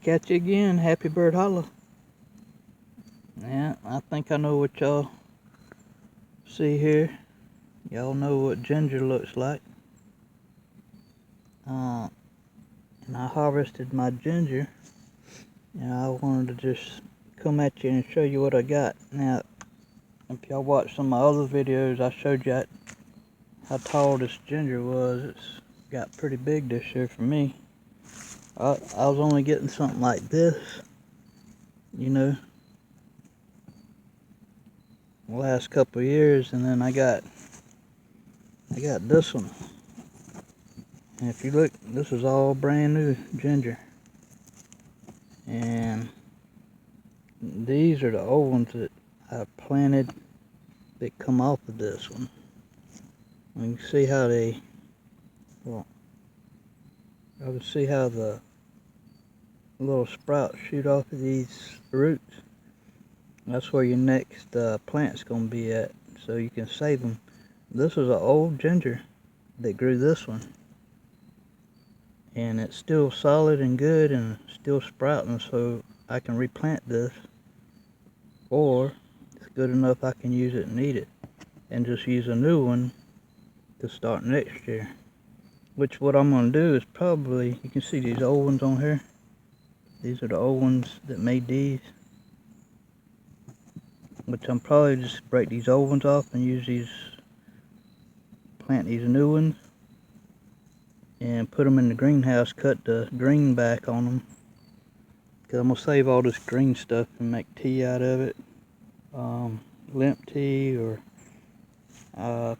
Back at you again, Happy Bird Hollow. Yeah, I think I know what y'all see here. Y'all know what ginger looks like. And I harvested my ginger, and I wanted to just come at you and show you what I got. Now, if y'all watched some of my other videos, I showed you how tall this ginger was. It's got pretty big this year for me. I was only getting something like this, you know, the last couple of years, and then I got this one. And if you look, this is all brand new ginger, and these are the old ones that I planted that come off of this one. You can see how I can see how the little sprouts shoot off of these roots. That's where your next plant's gonna be at, so you can save them. This is an old ginger that grew this one, and it's still solid and good and still sprouting, so I can replant this, or it's good enough I can use it and eat it, and just use a new one to start next year. Which what I'm going to do is probably, you can see these old ones on here. These are the old ones that made these. Which I'm probably just break these old ones off and use these, plant these new ones. And put them in the greenhouse, cut the green back on them. Because I'm going to save all this green stuff and make tea out of it. Lemp tea, or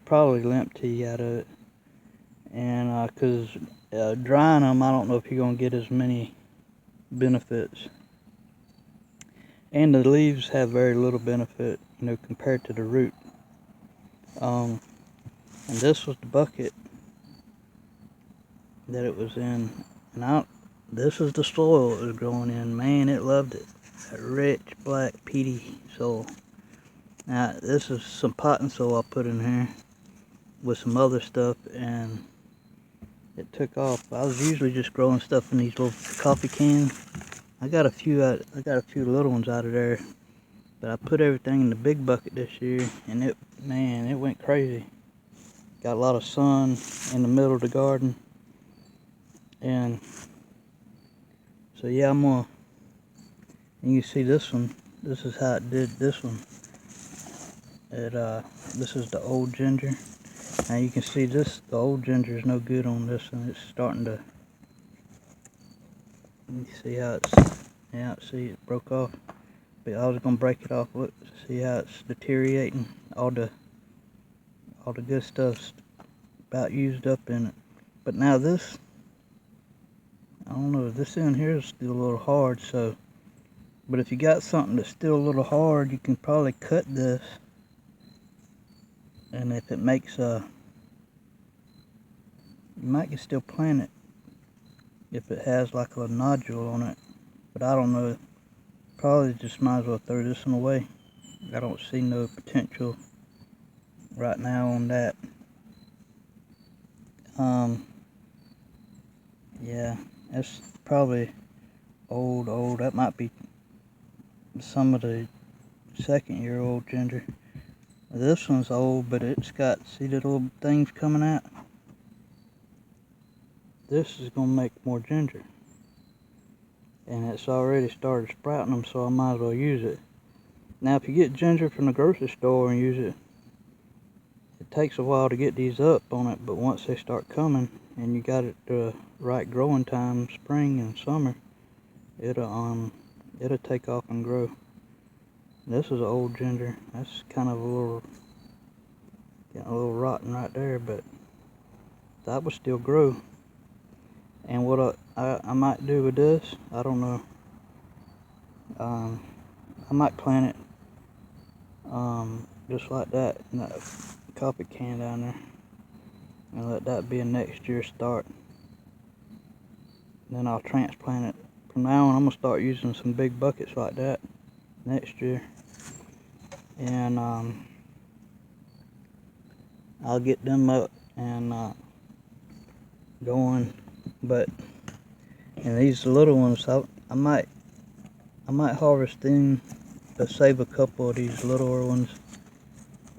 probably lemp tea out of it. And because drying them, I don't know if you're going to get as many benefits. And the leaves have very little benefit, you know, compared to the root. And this was the bucket that it was in. And this is the soil it was growing in. Man, it loved it. A rich, black, peaty soil. Now, this is some potting soil I put in here with some other stuff, and it took off. I was usually just growing stuff in these little coffee cans. I got a few little ones out of there, but I put everything in the big bucket this year, and it went crazy. Got a lot of sun in the middle of the garden, and so yeah, and you see this one. This is how it did this one. This is the old ginger. Now you can see the old ginger is no good on this one. It's starting to, you see how see it broke off. But I was gonna break it off. Look, see how it's deteriorating. All the good stuff's about used up in it. But now this, I don't know, this in here is still a little hard, so, but if you got something that's still a little hard, you can probably cut this. And if it makes you might can still plant it if it has like a nodule on it, but I don't know. Probably just might as well throw this one away. I don't see no potential right now on that. Yeah, that's probably old. That might be some of the second-year-old ginger. This one's old, but it's got, see the little things coming out? This is going to make more ginger. And it's already started sprouting them, so I might as well use it. Now, if you get ginger from the grocery store and use it, it takes a while to get these up on it, but once they start coming, and you got it the right growing time, spring and summer, it'll take off and grow. This is old ginger. That's kind of getting a little rotten right there, but that will still grow. And what I might do with this, I don't know. I might plant it just like that in that coffee can down there, and let that be a next year start. Then I'll transplant it. From now on, I'm gonna start using some big buckets like that next year, and I'll get them up and going. But and these little ones, I might harvest them, but save a couple of these littler ones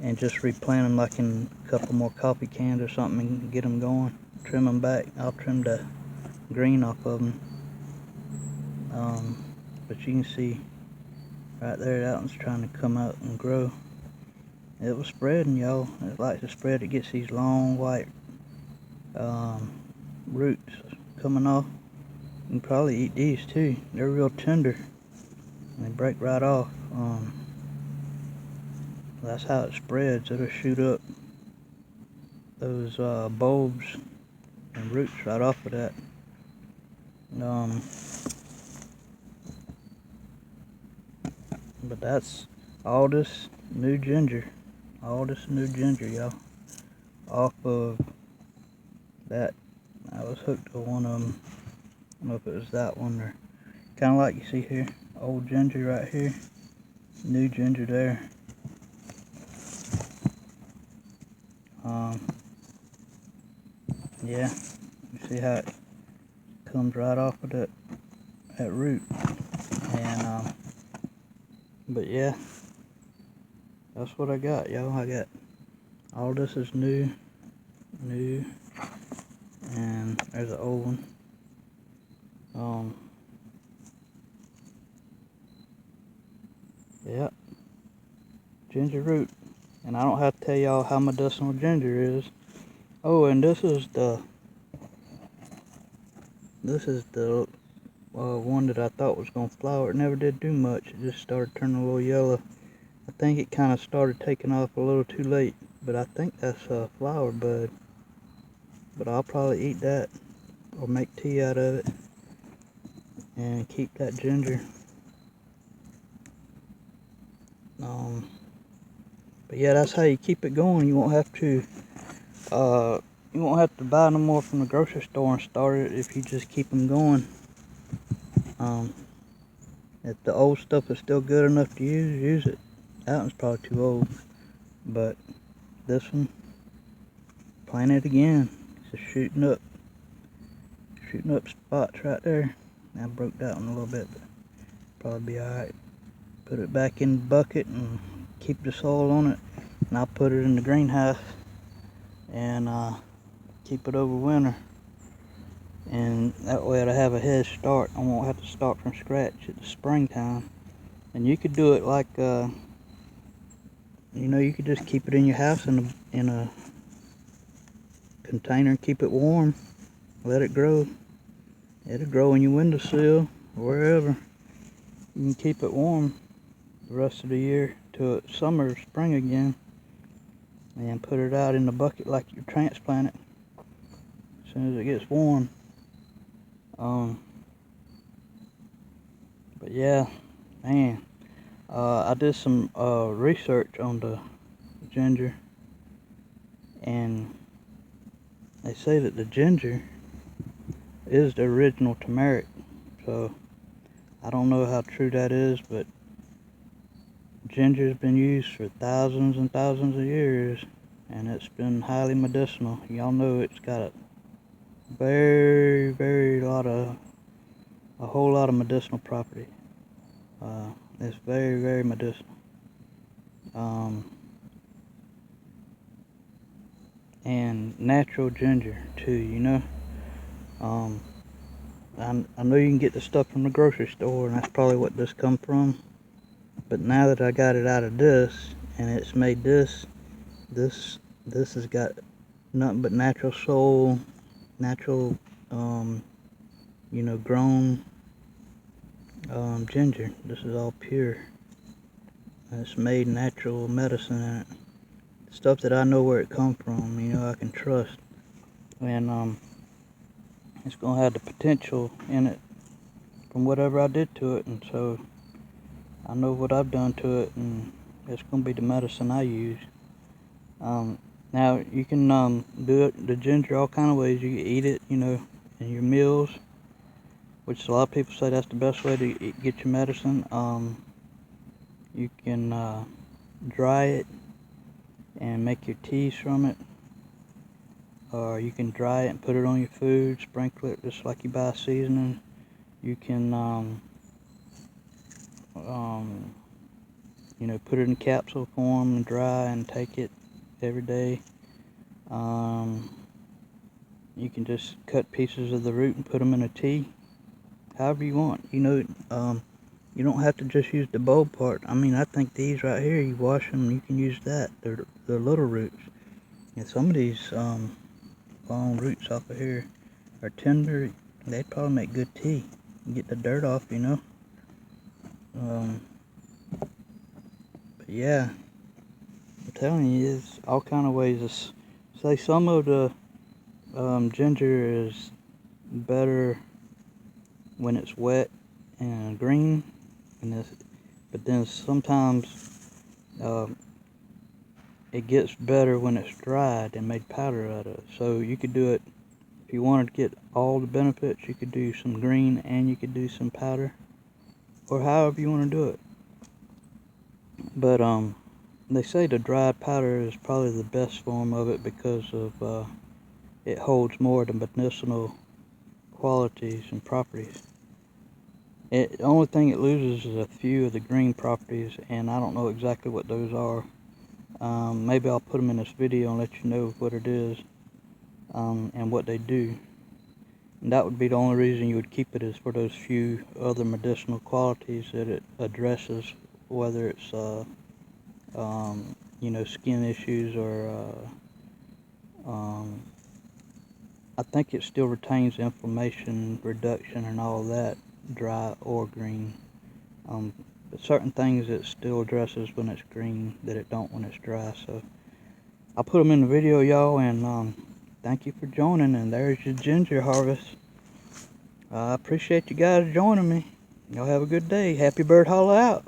and just replant them like in a couple more coffee cans or something and get them going. Trim them back. I'll trim the green off of them. But you can see right there, that one's trying to come out and grow. It was spreading, y'all. It likes to spread. It gets these long white roots coming off. You can probably eat these too. They're real tender and they break right off. That's how it spreads. It'll shoot up those bulbs and roots right off of that. But that's all this new ginger. All this new ginger, y'all. Off of that. I was hooked to one of them. I don't know if it was that one or kind of like you see here. Old ginger right here. New ginger there. Yeah, you see how it comes right off of that root. And but yeah, that's what I got, y'all. I got all this is new, and there's an old one. Yeah, ginger root, and I don't have to tell y'all how medicinal ginger is. Oh, and this is the one that I thought was gonna flower. It never did do much. It just started turning a little yellow. I think it kind of started taking off a little too late, but I think that's a flower bud. But I'll probably eat that or make tea out of it and keep that ginger. But yeah, that's how you keep it going. You won't have to buy no more from the grocery store and start it if you just keep them going. If the old stuff is still good enough to use it. That one's probably too old, but this one, plant it again. It's just shooting up spots right there. I broke that one a little bit, but probably be alright. Put it back in the bucket and keep the soil on it, and I'll put it in the greenhouse and keep it over winter, and that way it'll have a head start. I won't have to start from scratch at the springtime. And you could do it like you could just keep it in your house in a container and keep it warm. Let it grow. It'll grow in your windowsill or wherever. You can keep it warm the rest of the year till it's summer or spring again, and put it out in the bucket like you transplant it as soon as it gets warm. But yeah, man, I did some research on the ginger, and they say that the ginger is the original turmeric. So I don't know how true that is, but ginger's been used for thousands and thousands of years, and it's been highly medicinal. Y'all know it's got a whole lot of medicinal property. It's very, very medicinal. And natural ginger too, I know you can get the stuff from the grocery store, and that's probably what this come from. But now that I got it out of this, and it's made this has got nothing but natural soil, natural, grown ginger. This is all pure. And it's made natural medicine in it. Stuff that I know where it come from, I can trust. And it's gonna have the potential in it from whatever I did to it, and so I know what I've done to it, and it's gonna be the medicine I use. Now you can do it, the ginger, all kind of ways. You can eat it, in your meals, which a lot of people say that's the best way to get your medicine. You can dry it and make your teas from it, or you can dry it and put it on your food, sprinkle it just like you buy seasoning, You can, you know, put it in capsule form and dry and take it every day. You can just cut pieces of the root and put them in a tea, however you want. You know, you don't have to just use the bulb part. I mean, I think these right here, you wash them, you can use that. They're little roots. And some of these long roots off of here are tender. They'd probably make good tea. Get the dirt off, you know. But yeah, I'm telling you, there's all kind of ways. Say some of the ginger is better when it's wet and green, but then sometimes it gets better when it's dried and made powder out of. So you could do it, if you wanted to get all the benefits, you could do some green and you could do some powder, or however you want to do it. But they say the dried powder is probably the best form of it because of it holds more of the medicinal qualities and properties. The only thing it loses is a few of the green properties, and I don't know exactly what those are. Maybe I'll put them in this video and let you know what it is and what they do. And that would be the only reason you would keep it, is for those few other medicinal qualities that it addresses, whether it's you know, skin issues or I think it still retains inflammation reduction and all that, dry or green. But certain things it still addresses when it's green that it don't when it's dry. So I'll put them in the video, y'all, and thank you for joining. And there's your ginger harvest. I appreciate you guys joining me. Y'all have a good day. Happy bird holla out.